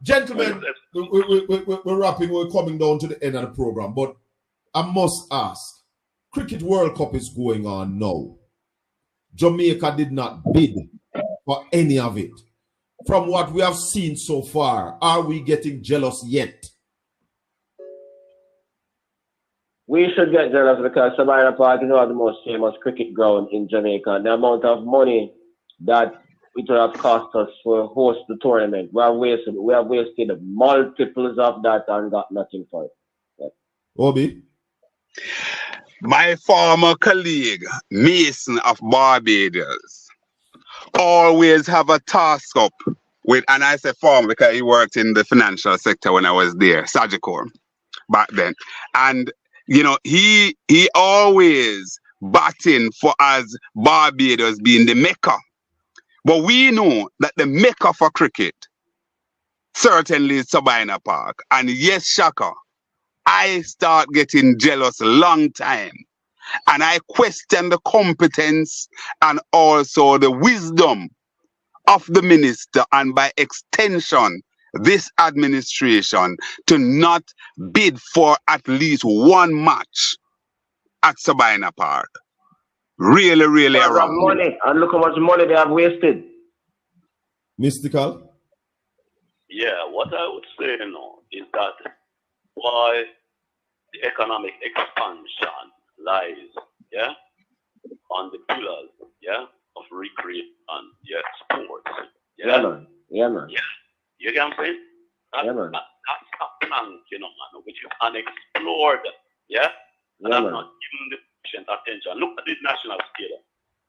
Gentlemen, we're wrapping, we're coming down to the end of the program, but I must ask, Cricket World Cup is going on now. Jamaica did not bid for any of it. From what we have seen so far, are we getting jealous yet? We should get jealous because Sabina Park is one of the most famous cricket ground in Jamaica. The amount of money that it would have cost us to host the tournament, we have wasted multiples of that and got nothing for it. Yeah. Obi? My former colleague, Mason of Barbados, always have a task up with, and I say former because he worked in the financial sector when I was there, Sagicor, back then. And, you know, he always batting for us Barbados being the Mecca. But we know that the Mecca for cricket certainly is Sabina Park. And yes, Shaka, I start getting jealous a long time. And I question the competence and also the wisdom of the minister and by extension, this administration to not bid for at least one match at Sabina Park. Really, really around. Money, and look how much money they have wasted. Mystical? Yeah, what I would say is that why the economic expansion lies, on the pillars, of recreation, sports. Yeah, man. Yeah. You get what I'm saying? Yeah, man. That's a plank, man, which is unexplored, and I'm not giving the patient attention. Look at the national scale.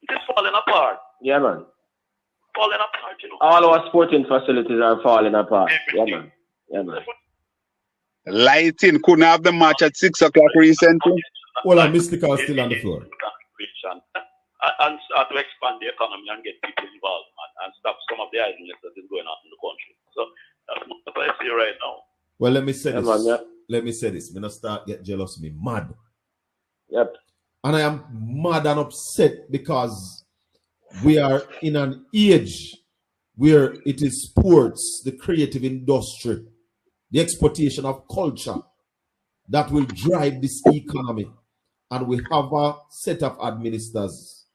It is falling apart. Yeah, man. Falling apart, All our sporting facilities are falling apart. Everything. Yeah, man. Lighting couldn't have the match at 6 o'clock recently. Well, I'm Mystical still on the floor. And start to expand the economy and get people involved and stop some of the idleness that is going on in the country. So that's what I see right now. Well, let me say this. Man, Let me say this. I'm going to start get jealous me mad. Yep. And I am mad and upset because we are in an age where it is sports, the creative industry, the exploitation of culture that will drive this economy. And we have a set of administrators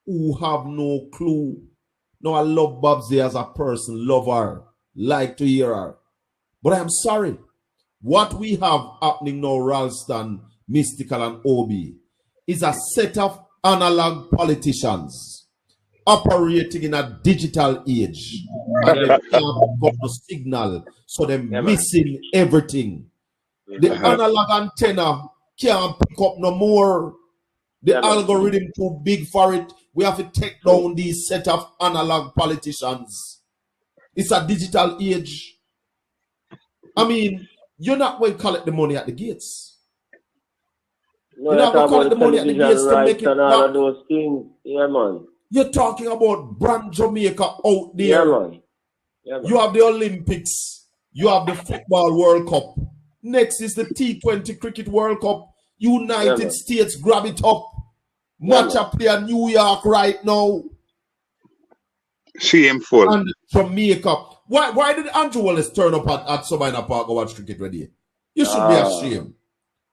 who have no clue. No, I love Babsy as a person, love her, like to hear her. But I'm sorry. What we have happening now, Ralston, Mystical, and Obi, is a set of analog politicians operating in a digital age. And they can't got the signal, so they're missing everything. The analog antenna can't pick up no more. The algorithm too big for it. We have to take down these set of analog politicians. It's a digital age. I mean, you're not going to collect the money at the gates. No, you're not going to collect the money at the gates to make it and all of those things. Yeah, man. You're talking about brand Jamaica out there. Yeah, man. Yeah, man. You have the Olympics. You have the Football World Cup. Next is the T20 Cricket World Cup. United States grab it up. Match up there New York right now. Shameful. And Jamaica. Why did Andrew Wallace turn up at Sabina Park or watch cricket ready? You should be ashamed.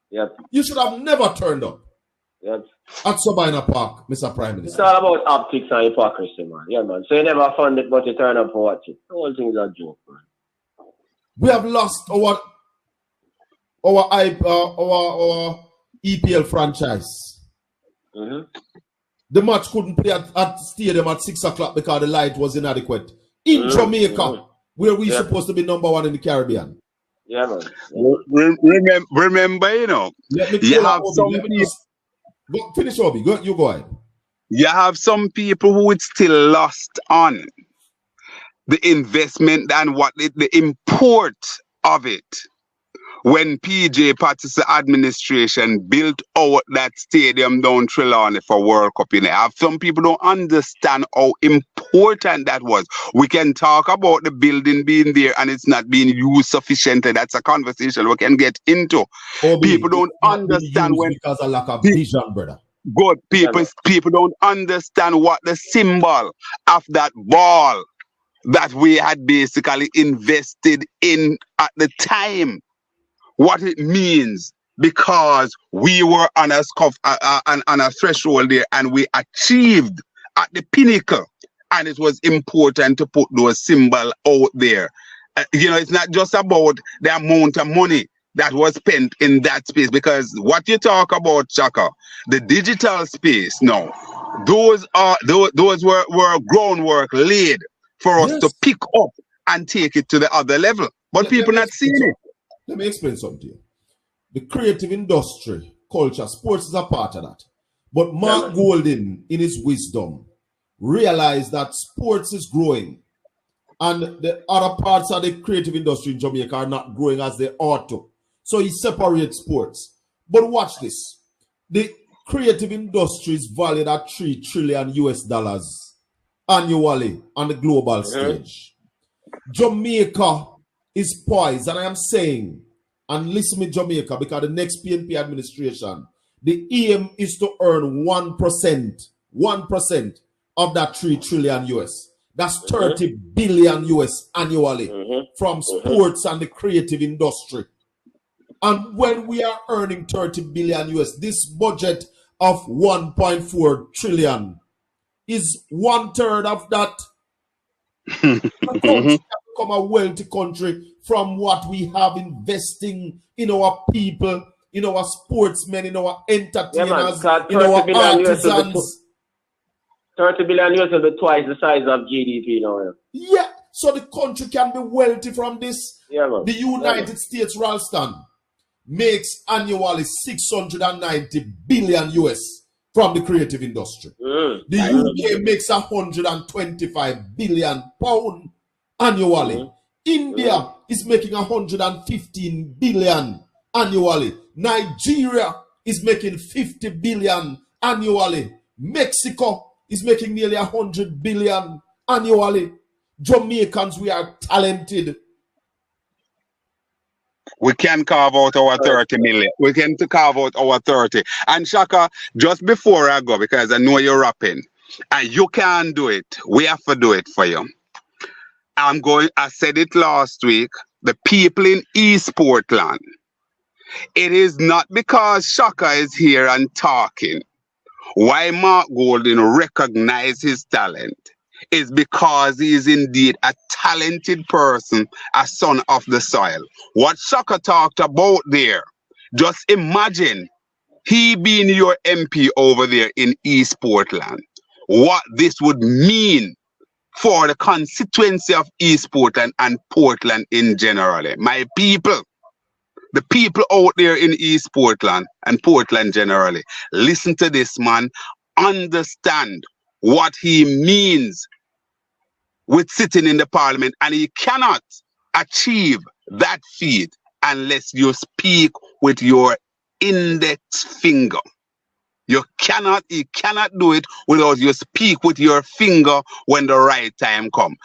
Yep. You should have never turned up. Yep. At Sabina Park, Mr. Prime Minister. It's all about optics and hypocrisy, man. Yeah, man. So you never fund it, but you turn up for watch it. The whole thing is a joke, man. We have lost our EPL franchise. The match couldn't play at stadium at 6 o'clock because the light was inadequate. In Jamaica, where we're supposed to be number one in the Caribbean. Yeah, man. Remember, you have some people. Finish, Obi. You go ahead. You have some people who it's still lost on the investment and what the import of it. When PJ Patterson administration built out that stadium down Trelawney for World Cup, have some people don't understand how important that was. We can talk about the building being there and it's not being used sufficiently. That's a conversation we can get into. People don't understand when because of lack of vision, brother. Good people don't understand what the symbol of that ball that we had basically invested in at the time, what it means, because we were on a threshold there and we achieved at the pinnacle, and it was important to put those symbols out there. It's not just about the amount of money that was spent in that space, because what you talk about, Chaka, the digital space now, those were groundwork laid for us to Yes. pick up and take it to the other level, but people not seeing it. Let me explain something to you. The creative industry, culture, sports is a part of that. But Mark Golden, in his wisdom, realized that sports is growing and the other parts of the creative industry in Jamaica are not growing as they ought to. So he separates sports. But watch this. The creative industry is valued at $3 trillion US annually on the global stage. Jamaica is poised, and I am saying, and listen to Jamaica, because the next PNP administration, the aim is to earn 1% of that $3 trillion US. That's 30 billion US annually from sports and the creative industry. And when we are earning 30 billion US, this budget of 1.4 trillion is 1/3 of that. The country has become a wealthy country from what we have investing in our people, in our sportsmen, in our entertainers, in our artisans. 30 billion US will be twice the size of GDP now. Yeah, so the country can be wealthy from this. Yeah, man. The United States, Ralston, makes annually 690 billion US from the creative industry. The UK makes 125 billion pound annually. India is making 115 billion annually. Nigeria is making 50 billion annually. Mexico is making nearly 100 billion annually. Jamaicans, we are talented. We can carve out our 30 million. We can carve out our 30. And Shaka, just before I go, because I know you're rapping, and you can do it, we have to do it for you. I said it last week, the people in East Portland, it is not because Shaka is here and talking why Mark Golden recognized his talent. Is because he is indeed a talented person, a son of the soil. What Shaka talked about there, just imagine he being your MP over there in East Portland, what this would mean for the constituency of East Portland and Portland in general. My people, the people out there in East Portland and Portland generally, listen to this man, understand what he means with sitting in the parliament, and he cannot achieve that feat unless you speak with your index finger. He cannot do it without you speak with your finger when the right time comes.